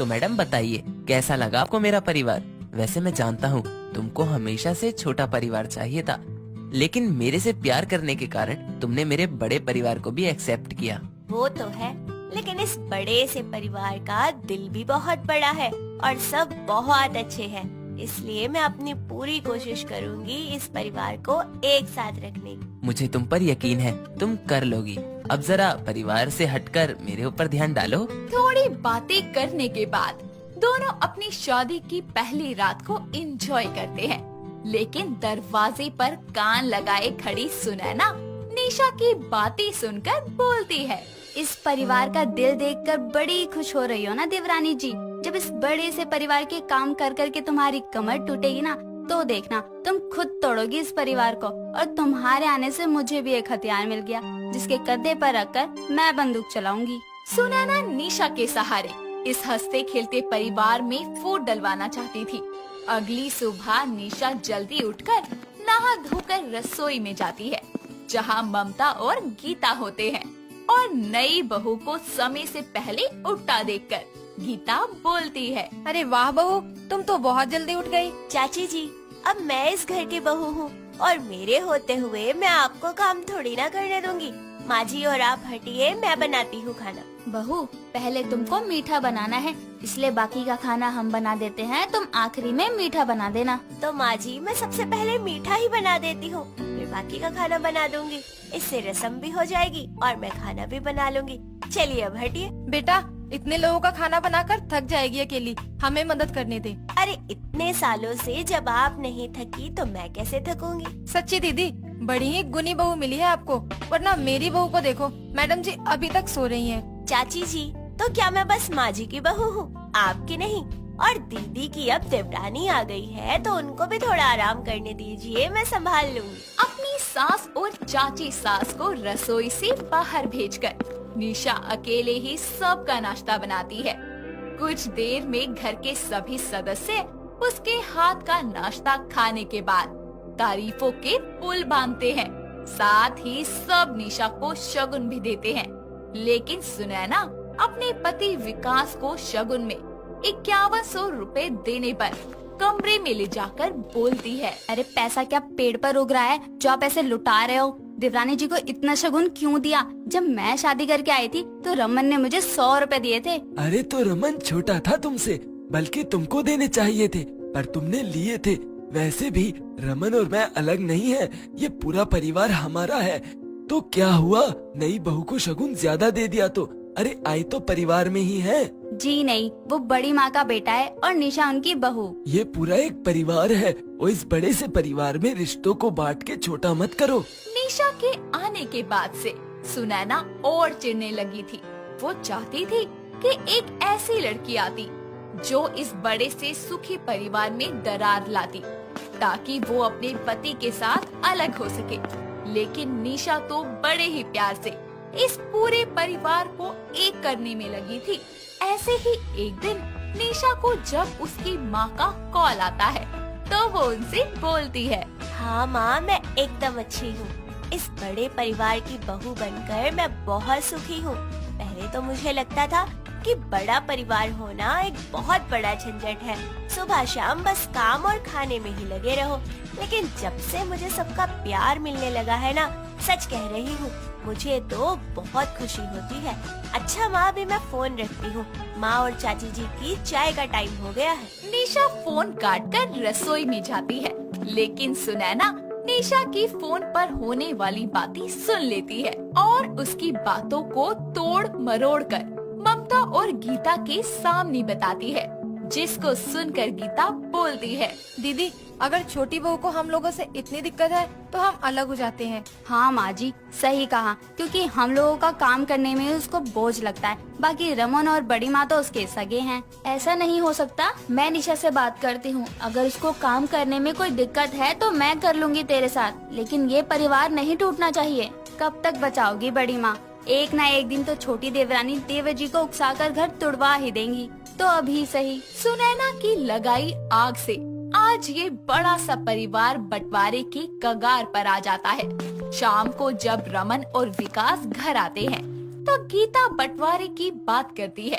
तो मैडम बताइए, कैसा लगा आपको मेरा परिवार? वैसे मैं जानता हूँ तुमको हमेशा से छोटा परिवार चाहिए था, लेकिन मेरे से प्यार करने के कारण तुमने मेरे बड़े परिवार को भी एक्सेप्ट किया। वो तो है, लेकिन इस बड़े से परिवार का दिल भी बहुत बड़ा है और सब बहुत अच्छे हैं। इसलिए मैं अपनी पूरी कोशिश करूंगी इस परिवार को एक साथ रखने की। मुझे तुम पर यकीन है, तुम कर लोगी। अब जरा परिवार से हटकर मेरे ऊपर ध्यान डालो। थोड़ी बातें करने के बाद दोनों अपनी शादी की पहली रात को एंजॉय करते हैं, लेकिन दरवाजे पर कान लगाए खड़ी सुनैना निशा की बातें सुनकर बोलती है। इस परिवार का दिल देखकर बड़ी खुश हो रही हो ना देवरानी जी। जब इस बड़े से परिवार के काम कर कर के तुम्हारी कमर टूटेगी ना, तो देखना तुम खुद तोड़ोगी इस परिवार को। और तुम्हारे आने से मुझे भी एक हथियार मिल गया, जिसके कंधे पर रखकर मैं बंदूक चलाऊंगी। सुनैना निशा के सहारे इस हंसते खेलते परिवार में फूट डलवाना चाहती थी। अगली सुबह निशा जल्दी उठकर नहा धोकर रसोई में जाती है, जहां ममता और गीता होते हैं। और नई बहू को समय से पहले उठता देखकर गीता बोलती है, अरे वाह बहू, तुम तो बहुत जल्दी उठ गई। चाची जी, अब मैं इस घर की बहू हूँ और मेरे होते हुए मैं आपको काम थोड़ी ना करने दूंगी। माँ जी और आप हटिए, मैं बनाती हूँ खाना। बहू, पहले तुमको मीठा बनाना है, इसलिए बाकी का खाना हम बना देते हैं, तुम आखिरी में मीठा बना देना। तो माँ जी, मैं सबसे पहले मीठा ही बना देती हूँ, फिर बाकी का खाना बना दूंगी। इससे रसम भी हो जाएगी और मैं खाना भी बना लूंगी। चलिए अब हटिए। बेटा, इतने लोगों का खाना बनाकर थक जाएगी अकेली, हमें मदद करने दे। अरे इतने सालों से जब आप नहीं थकी तो मैं कैसे थकूंगी। सच्ची दीदी, बड़ी ही गुनी बहू मिली है आपको, वरना मेरी बहू को देखो, मैडम जी अभी तक सो रही हैं। चाची जी, तो क्या मैं बस माँ जी की बहू हूँ, आपकी नहीं? और दीदी की अब देवरानी आ गई है, तो उनको भी थोड़ा आराम करने दीजिए, मैं संभाल लूंगी। अपनी सास और चाची सास को रसोई से बाहर भेजकर निशा अकेले ही सबका नाश्ता बनाती है। कुछ देर में घर के सभी सदस्य उसके हाथ का नाश्ता खाने के बाद तारीफों के पुल बांधते हैं। साथ ही सब निशा को शगुन भी देते हैं, लेकिन सुनैना अपने पति विकास को शगुन में 5100 रुपए देने पर कमरे में ले जाकर बोलती है, अरे पैसा क्या पेड़ पर उग रहा है जो आप ऐसे लुटा रहे हो? देवरानी जी को इतना शगुन क्यों दिया? जब मैं शादी करके आई थी तो रमन ने मुझे 100 रुपए दिए थे। अरे तो रमन छोटा था तुमसे, बल्कि तुमको देने चाहिए थे, पर तुमने लिए थे। वैसे भी रमन और मैं अलग नहीं है, ये पूरा परिवार हमारा है। तो क्या हुआ, नई बहू को शगुन ज्यादा दे दिया तो? अरे आई तो परिवार में ही है। जी नहीं, वो बड़ी माँ का बेटा है और निशा उनकी बहू। ये पूरा एक परिवार है और इस बड़े से परिवार में रिश्तों को बांट के छोटा मत करो। निशा के आने के बाद से सुनैना और चिढ़ने लगी थी। वो चाहती थी कि एक ऐसी लड़की आती जो इस बड़े से सुखी परिवार में दरार लाती, ताकि वो अपने पति के साथ अलग हो सके। लेकिन निशा तो बड़े ही प्यार से इस पूरे परिवार को एक करने में लगी थी। ऐसे ही एक दिन निशा को जब उसकी माँ का कॉल आता है, तो वो उनसे बोलती है, हाँ माँ, मैं एकदम अच्छी हूँ। इस बड़े परिवार की बहू बनकर मैं बहुत सुखी हूँ। पहले तो मुझे लगता था कि बड़ा परिवार होना एक बहुत बड़ा झंझट है, सुबह शाम बस काम और खाने में ही लगे रहो। लेकिन जब से मुझे सबका प्यार मिलने लगा है ना, सच कह रही हूँ, मुझे तो बहुत खुशी होती है। अच्छा माँ, अभी मैं फोन रखती हूँ, माँ और चाची जी की चाय का टाइम हो गया है। निशा फोन काटकर रसोई में जाती है, लेकिन सुनैना निशा की फोन पर होने वाली बातें सुन लेती है और उसकी बातों को तोड़ मरोड़ कर ममता और गीता के सामने बताती है, जिसको सुनकर गीता बोलती है, दीदी अगर छोटी बहू को हम लोगों से इतनी दिक्कत है तो हम अलग हो जाते हैं। हाँ माँ जी, सही कहा, क्योंकि हम लोगों का काम करने में उसको बोझ लगता है। बाकी रमन और बड़ी माँ तो उसके सगे हैं। ऐसा नहीं हो सकता, मैं निशा से बात करती हूँ, अगर उसको काम करने में कोई दिक्कत है तो मैं कर लूंगी तेरे साथ, लेकिन ये परिवार नहीं टूटना चाहिए। कब तक बचाओगी बड़ी माँ? एक ना एक दिन तो छोटी देवरानी देवर जी को उकसाकर घर तुड़वा ही देंगी, तो अभी सही। सुनैना की लगाई आग से आज ये बड़ा सा परिवार बंटवारे की कगार पर आ जाता है। शाम को जब रमन और विकास घर आते हैं, तो गीता बंटवारे की बात करती है,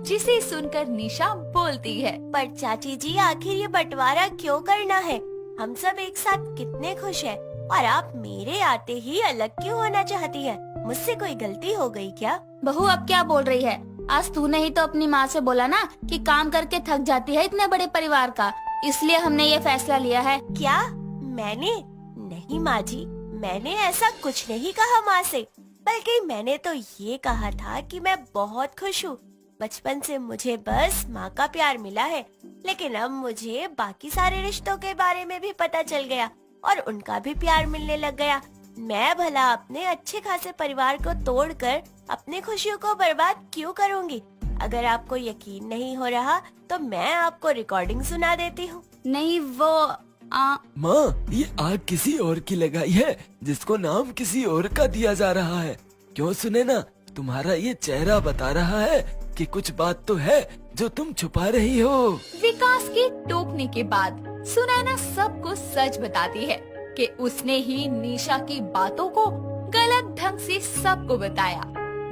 जिसे सुनकर निशा बोलती है। पर चाची जी, आखिर ये बंटवारा क्यों करना है? हम सब एक साथ कितने खुश हैं और आप मेरे आते ही अलग क्यों होना चाहती हैं? मुझसे कोई गलती हो गई क्या? बहू अब क्या बोल रही है? आज तूने ही तो अपनी माँ से बोला ना कि काम करके थक जाती है इतने बड़े परिवार का, इसलिए हमने ये फैसला लिया है। क्या? मैंने? नहीं माँ जी, मैंने ऐसा कुछ नहीं कहा माँ से, बल्कि मैंने तो ये कहा था कि मैं बहुत खुश हूँ। बचपन से मुझे बस माँ का प्यार मिला है, लेकिन अब मुझे बाकी सारे रिश्तों के बारे में भी पता चल गया और उनका भी प्यार मिलने लग गया। मैं भला अपने अच्छे खासे परिवार को तोड़कर अपनी खुशियों को बर्बाद क्यों करूँगी? अगर आपको यकीन नहीं हो रहा तो मैं आपको रिकॉर्डिंग सुना देती हूँ। नहीं वो माँ, ये आग किसी और की लगाई है जिसको नाम किसी और का दिया जा रहा है। क्यों सुने ना, तुम्हारा ये चेहरा बता रहा है कि कुछ बात तो है जो तुम छुपा रही हो। विकास के टोकने के बाद सुनैना सबको सच बताती है कि उसने ही निशा की बातों को गलत ढंग से सबको बताया,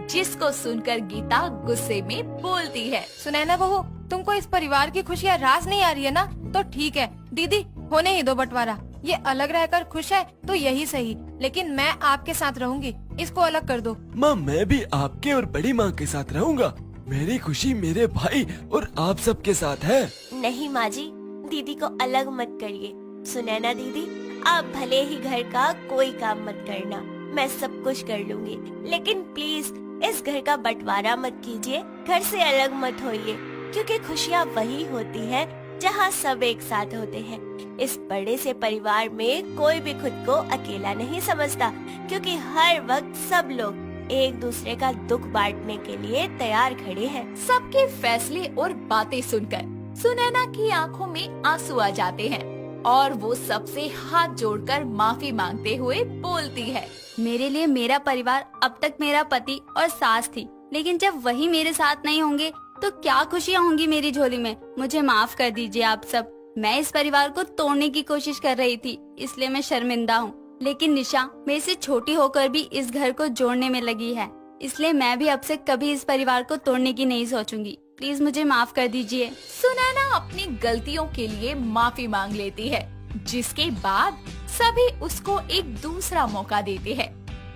जिसको सुनकर गीता गुस्से में बोलती है। सुनैना बहू, तुमको इस परिवार की खुशियाँ रास नहीं आ रही है ना? तो ठीक है दीदी, होने ही दो बंटवारा। ये अलग रहकर खुश है तो यही सही, लेकिन मैं आपके साथ रहूंगी, इसको अलग कर दो। माँ, मैं भी आपके और बड़ी माँ के साथ रहूँगा। मेरी खुशी मेरे भाई और आप सबके साथ है। नहीं माँ जी, दीदी को अलग मत करिए। सुनैना दीदी, आप भले ही घर का कोई काम मत करना, मैं सब कुछ कर लूंगी, लेकिन प्लीज इस घर का बंटवारा मत कीजिए, घर से अलग मत होइए, क्योंकि खुशियाँ वही होती है जहाँ सब एक साथ होते हैं। इस बड़े से परिवार में कोई भी खुद को अकेला नहीं समझता, क्योंकि हर वक्त सब लोग एक दूसरे का दुख बांटने के लिए तैयार खड़े हैं। सबके फैसले और बातें सुनकर सुनैना की आंखों में आंसू आ जाते हैं और वो सबसे हाथ जोड़कर माफी मांगते हुए बोलती है। मेरे लिए मेरा परिवार अब तक मेरा पति और सास थी, लेकिन जब वही मेरे साथ नहीं होंगे तो क्या खुशियाँ होंगी मेरी झोली में। मुझे माफ कर दीजिए आप सब। मैं इस परिवार को तोड़ने की कोशिश कर रही थी, इसलिए मैं शर्मिंदा हूँ। लेकिन निशा मेरे से छोटी होकर भी इस घर को जोड़ने में लगी है, इसलिए मैं भी अब से कभी इस परिवार को तोड़ने की नहीं सोचूंगी। प्लीज मुझे माफ कर दीजिए। सुनैना अपनी गलतियों के लिए माफी मांग लेती है, जिसके बाद सभी उसको एक दूसरा मौका देते हैं।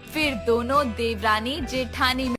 फिर दोनों देवरानी जेठानी